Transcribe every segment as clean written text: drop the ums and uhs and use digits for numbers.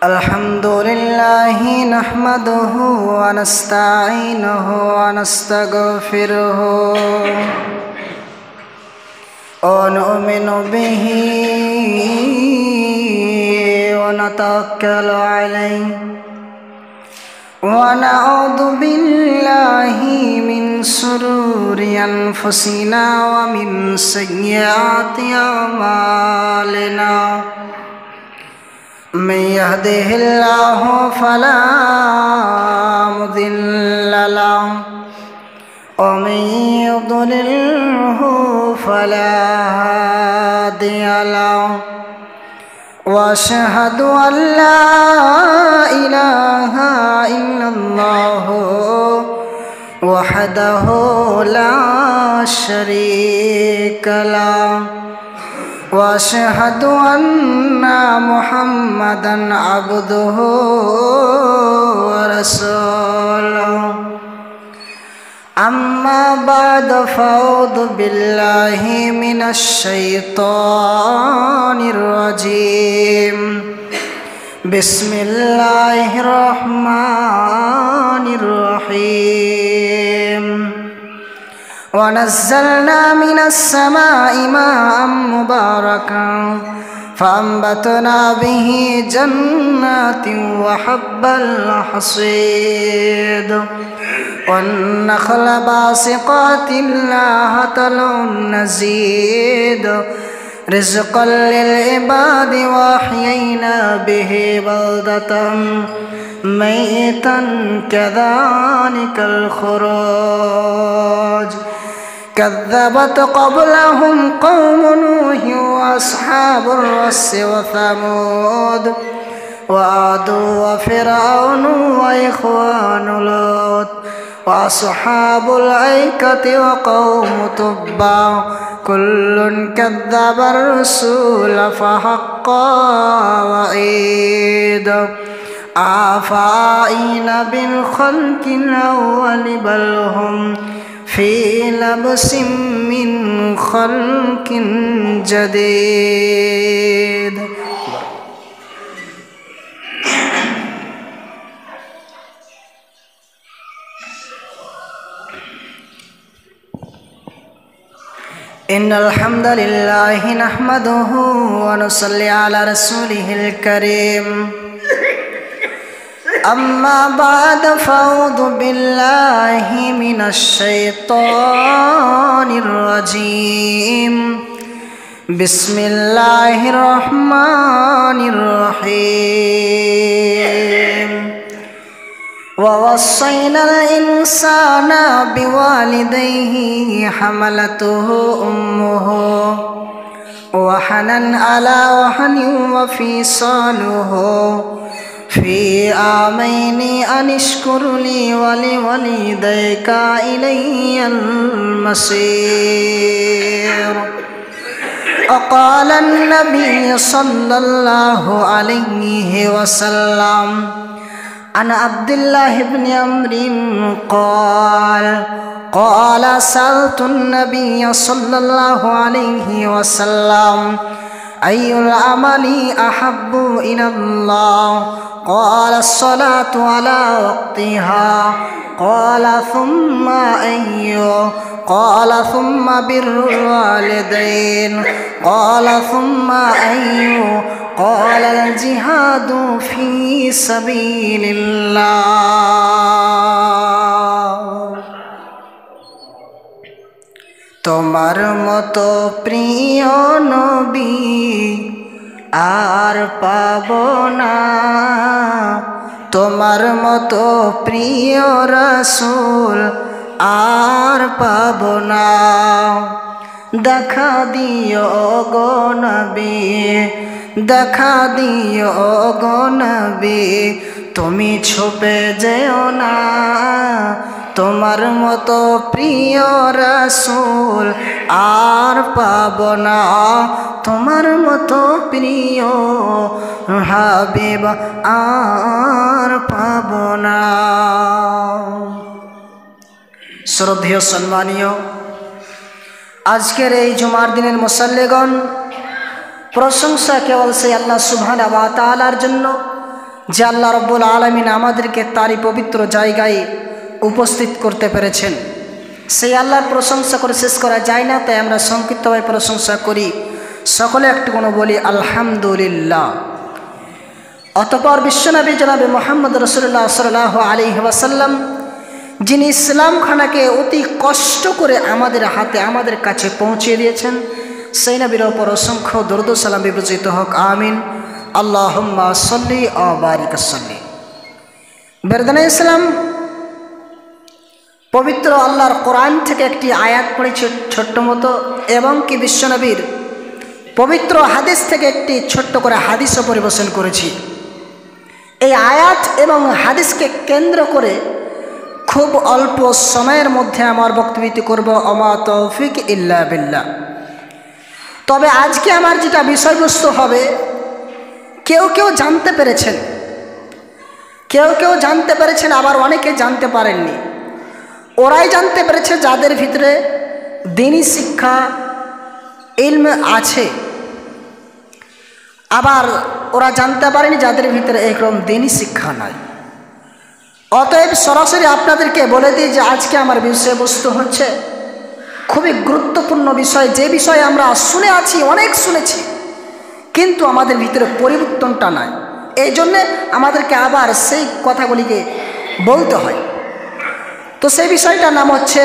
الحمد لله نحمده ونستعينه ونستغفره ونؤمن به ونتوكل عليه ونعوذ بالله من شرور أنفسنا ومن سيئات أعمالنا من يهده الله فلا مضل له ومن يضلله فلا هادي له وأشهد أن لا إله إلا الله وحده لا شريك له وأشهد أن محمدًا عبده ورسوله أما بعد فأعوذ بالله من الشيطان الرجيم بسم الله الرحمن الرحيم ونزلنا من السماء ماء مباركا فأنبتنا به جنات وحب الحصيد والنخل باسقات لها طلع نضيد رزقا للعباد وأحيينا به بلدة ميتا كذلك الخروج كذبت قبلهم قوم نوح وأصحاب الرس وثمود وعاد وفرعون وإخوان لوط وأصحاب الأيكة وقوم تبع كل كذب الرسول فحق وعيد أفأعين بالخلق الأول بل هم في لبس من خلق جديد إن الحمد لله نحمده ونصلي على رسوله الكريم أما بعد فأعوذ بالله من الشيطان الرجيم بسم الله الرحمن الرحيم ووصينا الإنسان بوالديه حملته أمه وحنا على وحن وفصاله في عامين أن اشكر لي ولوالديك إلي المصير وقال النبي صلى الله عليه وسلم عن عبد الله بن عمرو قال سألت النبي صلى الله عليه وسلم أي العمل أحب إلى الله قال الصلاة على وقتها قال ثم أي قال ثم بر الوالدين قال ثم أي قال الجهاد في سبيل الله তোমার মতো প্রিয় নবী আর পাব না তোমার মতো প্রিয় রাসূল আর পাব না দেখা দিও গো নবী দেখা দিও গো নবী তুমি ছুপে যেও না তোমার মতো প্রিয় রাসূল আর পাব না তোমার মতো প্রিয় হাবিব আর পাব না শ্রদ্ধেয় সম্মানীয় আজকের এই জুমার দিনের মুসাল্লিগণ प्रशंसा केवल से अल्लाह सुब्हानाहु वा ताआलार जन्य যে আল্লাহ রব্বুল আলামিন আমাদেরকে তারই পবিত্র জায়গায় উপস্থিত করতে পেরেছেন। সেই আল্লাহর প্রশংসা করে শেষ করা যায় না, তাই আমরা সংক্ষিপ্তভাবে প্রশংসা করি। সকলে একটু কোনো বলি আলহামদুলিল্লাহ। অতঃপর বিশ্বনবী জনাবে মুহাম্মদ রাসূলুল্লাহ সাল্লাল্লাহু আলাইহি ওয়াসাল্লাম, যিনি ইসলাম খানাকে অতি কষ্ট করে আমাদের হাতে আমাদের কাছে পৌঁছে দিয়েছেন, সেই নবীর ওপর অসংখ্য দরুদ ও সালাম বিবর্জিত হোক, আমিন। আল্লাহুম্মা সাল্লি ওয়া বারিক সাল্লি। বেরদানে ইসলাম, পবিত্র আল্লাহর কোরআন থেকে একটি আয়াত পড়েছি ছোট্ট মতো, এবং কি বিশ্বনবীর পবিত্র হাদিস থেকে একটি ছোট্ট করে হাদিসও পরিবেশন করেছি। এই আয়াত এবং হাদিসকে কেন্দ্র করে খুব অল্প সময়ের মধ্যে আমার বক্তব্য করব, ওমা তৌফিক ইল্লা বিল্লাহ। তবে আজকে আমার যেটা বিষয়বস্তু হবে, কেউ কেউ জানতে পেরেছেন, আবার অনেকে জানতে পারেননি। ওরাই জানতে পেরেছে যাদের ভিতরে দ্বীনি শিক্ষা ইলম আছে, আবার ওরা জানতে পারেনি যাদের ভিতরে এরকম দ্বীনি শিক্ষা নাই। অতএব সরাসরি আপনাদেরকে বলে দিই যে আজকে আমার বিষয়বস্তু হচ্ছে খুবই গুরুত্বপূর্ণ বিষয়, যে বিষয়ে আমরা শুনে আছি, অনেক শুনেছি, কিন্তু আমাদের ভিতরে পরিবর্তনটা নাই। এই জন্যে আমাদেরকে আবার সেই কথাগুলিকে বলতে হয়। তো সেই বিষয়টার নাম হচ্ছে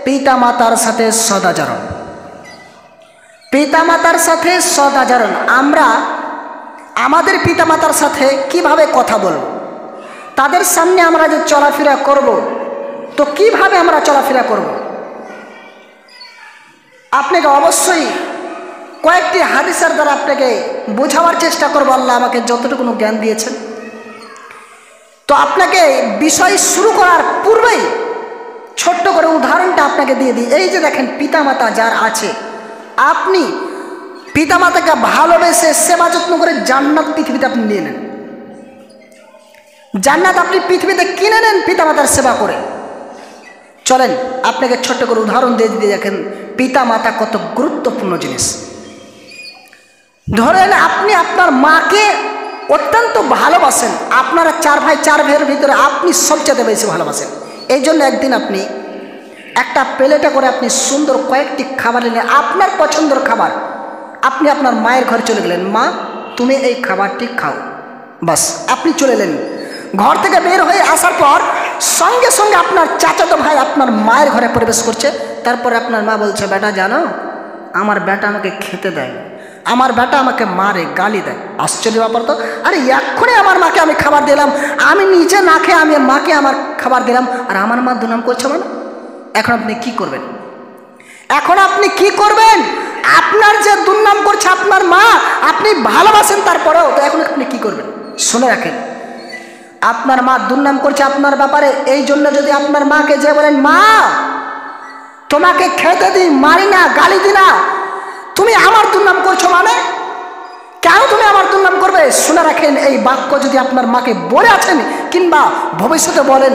পিতা মাতার সাথে সদাচরণ। পিতামাতার সাথে সদাচরণ। আমরা আমাদের পিতামাতার সাথে কিভাবে কথা বলব, তাদের সামনে আমরা যে চলাফেরা করব, তো কিভাবে আমরা চলাফেরা করব, আপনাকে অবশ্যই কয়েকটি হাদিসের দ্বারা আপনাকে বোঝাবার চেষ্টা করব। আল্লাহ আমাকে যতটুকু জ্ঞান দিয়েছেন, তো আপনাকে বিষয় শুরু করার পূর্বেই ছোট্ট করে উদাহরণটা আপনাকে দিয়ে দিই। এই যে দেখেন, পিতামাতা যার আছে, আপনি পিতামাতাকে ভালোবেসে সেবা যত্ন করে জান্নাত পৃথিবীতে আপনি নিয়ে নেন। জান্নাত আপনি পৃথিবীতে কিনে নেন পিতামাতার সেবা করে। চলেন আপনাকে ছোট্ট করে উদাহরণ দিয়ে দিতে, দেখেন পিতামাতা কত গুরুত্বপূর্ণ জিনিস। ধরেন আপনি আপনার মাকে অত্যন্ত ভালোবাসেন, আপনারা 4 ভাই 4 ভাইয়ের ভিতরে আপনি সবচেয়ে বেশি ভালোবাসেন। এই জন্য একদিন আপনি একটা প্লেটে করে আপনি সুন্দর কয়েকটি খাবার নিলেন, আপনার পছন্দের খাবার। আপনি আপনার মায়ের ঘরে চলে গেলেন, মা তুমি এই খাবারটি খাও, বাস আপনি চলে এলেন। ঘর থেকে বের হয়ে আসার পর সঙ্গে সঙ্গে আপনার চাচাতো ভাই আপনার মায়ের ঘরে প্রবেশ করছে। তারপরে আপনার মা বলছে, বেটা জানো আমার বেটা আমাকে খেতে দেয়, আমার বেটা আমাকে মারে, গালি দেয়। আশ্চর্য ব্যাপার তো। আরে এক্ষুনি আমার মাকে আমি খাবার দিলাম, আমি নিজে না খেয়ে আমি মাকে আমার খাবার দিলাম, আর আমার মা দুর্নাম করছে মানে। এখন আপনি কি করবেন? আপনার যে দুর্নাম করছে আপনার মা, আপনি ভালোবাসেন তারপরেও, তো এখন আপনি কি করবেন? শুনে রাখেন, আপনার মা দুর্নাম করছে আপনার ব্যাপারে, এই জন্য যদি আপনার মাকে যে বলেন, মা তোমাকে খেতে দিই, মারি না, গালি দি না, তুমি আমার দুর্নাম করছো মানে, কেন তুমি আমার দুর্নাম করবে? শুনে রাখেন, এই বাক্য যদি আপনার মাকে বলে আছেন কিংবা ভবিষ্যতে বলেন,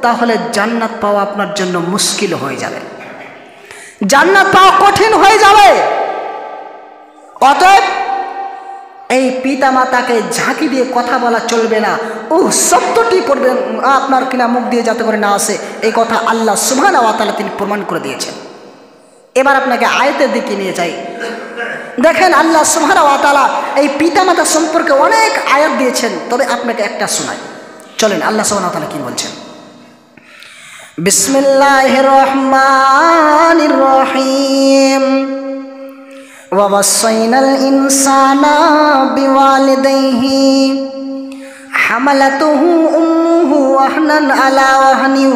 তাহলে জান্নাত পাওয়া আপনার জন্য মুশকিল হয়ে যাবে, জান্নাত পাওয়া কঠিন হয়ে যাবে। অতএব এই পিতা মাতাকে ঝাঁকি দিয়ে কথা বলা চলবে না। সত্যটি করবেন আপনার কিনা মুখ দিয়ে যাতে করে না আসে, এই কথা আল্লাহ সুবহানাহু ওয়া তাআলা তিনি প্রমাণ করে দিয়েছেন। এবার আপনাকে আয়াতের দিকে নিয়ে যাই। দেখেন আল্লাহ সুবহানাহু ওয়া তাআলা এই পিতা মাতা সম্পর্কে অনেক আয়াত দিয়েছেন, তবে আপনাকে একটা শোনাই। চলেন আল্লাহ সুবহানাহু ওয়া তাআলা কি বলছেন। বিসমিল্লাহির রহমানির রহিম। ওয়া ওয়াসাইনাল ইনসানা বিওয়ালিদাইহি হামালাতুহু উম্মুহু ওয়াহনান আলা ওয়াহনিন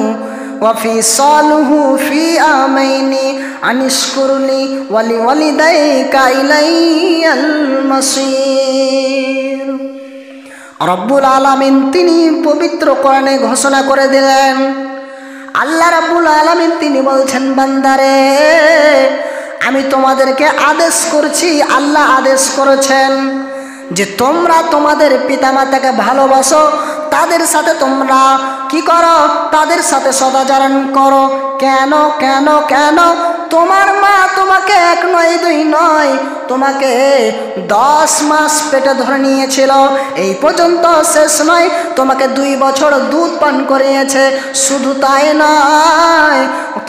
ওয়া ফিসালুহু ফি আমাইনি আনিশকুরলি ওয়া লিওয়ালিদাইকা ইলাইয়াল মাসির। রব্বুল আলামিন তিনি পবিত্র কোরআনে ঘোষণা করে দিলেন, আল্লাহ রাব্বুল আলামিন তিনি বলছেন, বান্দারে আমি তোমাদেরকে আদেশ করছি, আল্লাহ আদেশ করেছেন যে তোমরা তোমাদের পিতামাতাকে ভালোবাসো, তাদের সাথে তোমরা কি করো? তাদের সাথে সদাচরণ করো। কেন কেন কেন? তোমার মা তোমাকে 1 নয় 2 নয়, তোমাকে 10 মাস পেটে ধরে নিয়েছিল, এই পর্যন্ত শেষ নয়, তোমাকে 2 বছর দুধ পান করিয়েছে। শুধু তাই নয়,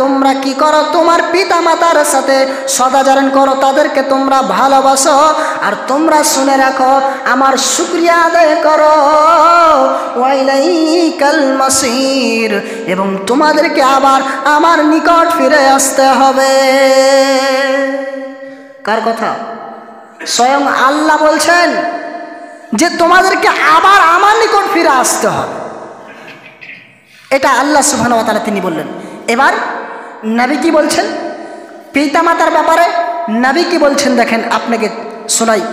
তোমরা কি করো, তোমার পিতা মাতার সাথে সদাচরণ করো, তাদেরকে তোমরা ভালোবাসো। আর তোমরা শুনে রাখো, আমার শুকরিয়া আদায় করো, ওয়াইলাইকাল মাসির, এবং তোমাদেরকে আবার আমার নিকট ফিরে আসতে হবে। কার কথা? স্বয়ং আল্লাহ বলছেন যে তোমাদেরকে আবার আমার নিকট ফিরে আসতে হবে। এটা আল্লাহ সুবহানাহু ওয়া তাআলা তিনি বললেন। এবার নবী কি বলছেন পিতামাতার ব্যাপারে? নবী কি বলছেন দেখেন, আপনাকে শোনাই।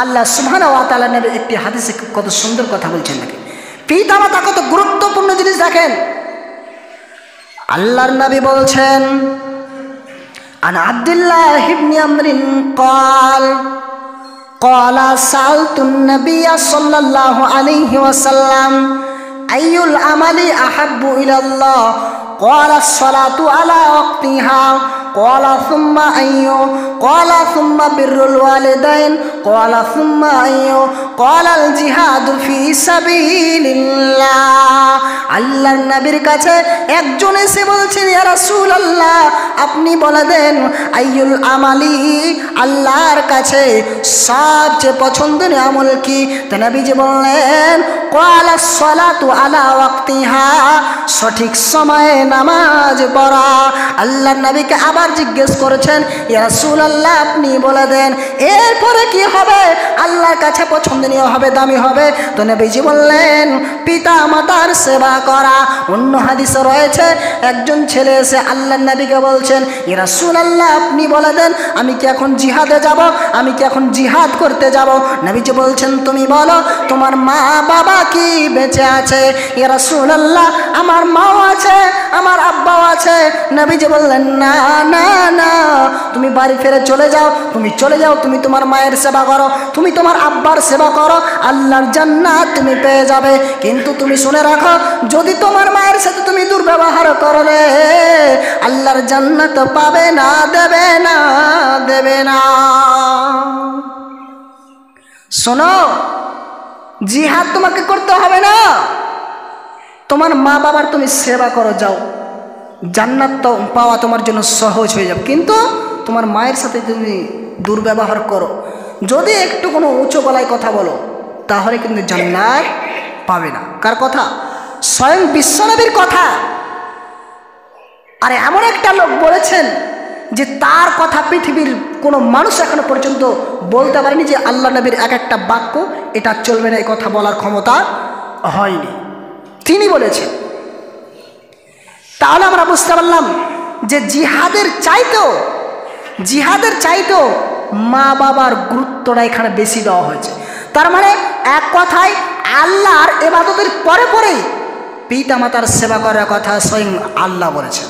আল্লাহ সুবহানাহু ওয়া তাআলা নবী একটি হাদিসে কত সুন্দর কথা বলছেন দেখেন। পিতামাতা কত গুরুত্বপূর্ণ জিনিস দেখেন। আল্লাহর নবী বলছেন, আন আব্দুল্লাহ ইবনে আমরিন قال سألت النبي صلى الله عليه وسلم أي العمل أحب إلى الله قال الصلاة على وقتها قال ثم أي قال ثم بر الوالدين قال ثم أي قال الجهاد في سبيل الله। আল্লাহর নবীর কাছে একজন এসে বলছেন, ইয়া রাসূলুল্লাহ, আপনি বলে দেন আইয়ুল আমালি, আল্লাহর কাছে সবচেয়ে পছন্দনীয় আমল কি? তো নবীজি বললেন, ক্বালাস সালাতু আলা ওয়াক্তিহা, সঠিক সময়ে নামাজ পড়া। আল্লাহর নবীকে আবার জিজ্ঞেস করেছেন, ইয়া রাসূলুল্লাহ, আপনি বলে দেন এরপরে কি হবে আল্লাহর কাছে পছন্দনীয় হবে, দামি হবে? তো নবীজি বললেন, পিতা মাতার সেবা করা। অন্য হাদিসে রয়েছে, একজন ছেলে এসে আল্লাহর নবীকে বলছেন, ইয়া রাসূলুল্লাহ, আপনি বলে দেন আমি কি এখন জিহাদে যাব, আমি কি এখন জিহাদ করতে যাব? নবীজি বলছেন, তুমি বলো তোমার মা বাবা কি বেঁচে আছে? ইয়া রাসূলুল্লাহ, আমার মাও আছে, আমার আব্বাও আছে। নবীজি বললেন, না না না, তুমি বাড়ি ফিরে চলে যাও, তুমি চলে যাও, তুমি তোমার মায়ের সেবা করো, তুমি তোমার আব্বার সেবা করো, আল্লাহর জান্নাত তুমি পেয়ে যাবে। কিন্তু তুমি শুনে রাখো, যদি তোমার মায়ের সাথে তুমি দুর্ব্যবহার করলে আল্লাহর জান্নাত পাবে না, দেবে না, দেবে না। শোনো, জিহাদ তোমাকে করতে হবে না, তোমার মা বাবার তুমি সেবা করো, যাও, জান্নাত তো পাওয়া তোমার জন্য সহজ হয়ে যাবে। কিন্তু তোমার মায়ের সাথে তুমি দুর্ব্যবহার করো, যদি একটু কোনো উঁচু গলায় কথা বলো, তাহলে কিন্তু জান্নাত পাবে না। কার কথা? স্বয়ং বিশ্বনবীর কথা। আর এমন একটা লোক বলেছেন যে তার কথা পৃথিবীর কোনো মানুষ এখনো পর্যন্ত বলতে পারেনি যে আল্লাহ নবীর এক একটা বাক্য এটা চলবে না, এই কথা বলার ক্ষমতা হয়নি, তিনি বলেছেন। তাহলে আমরা বুঝতে পারলাম যে জিহাদের চাইতেও মা বাবার গুরুত্বটা এখানে বেশি দেওয়া হয়েছে। তার মানে এক কথায় আল্লাহর ইবাদতের পরে পরেই পিতা মাতার সেবা করার কথা স্বয়ং আল্লাহ বলেছেন।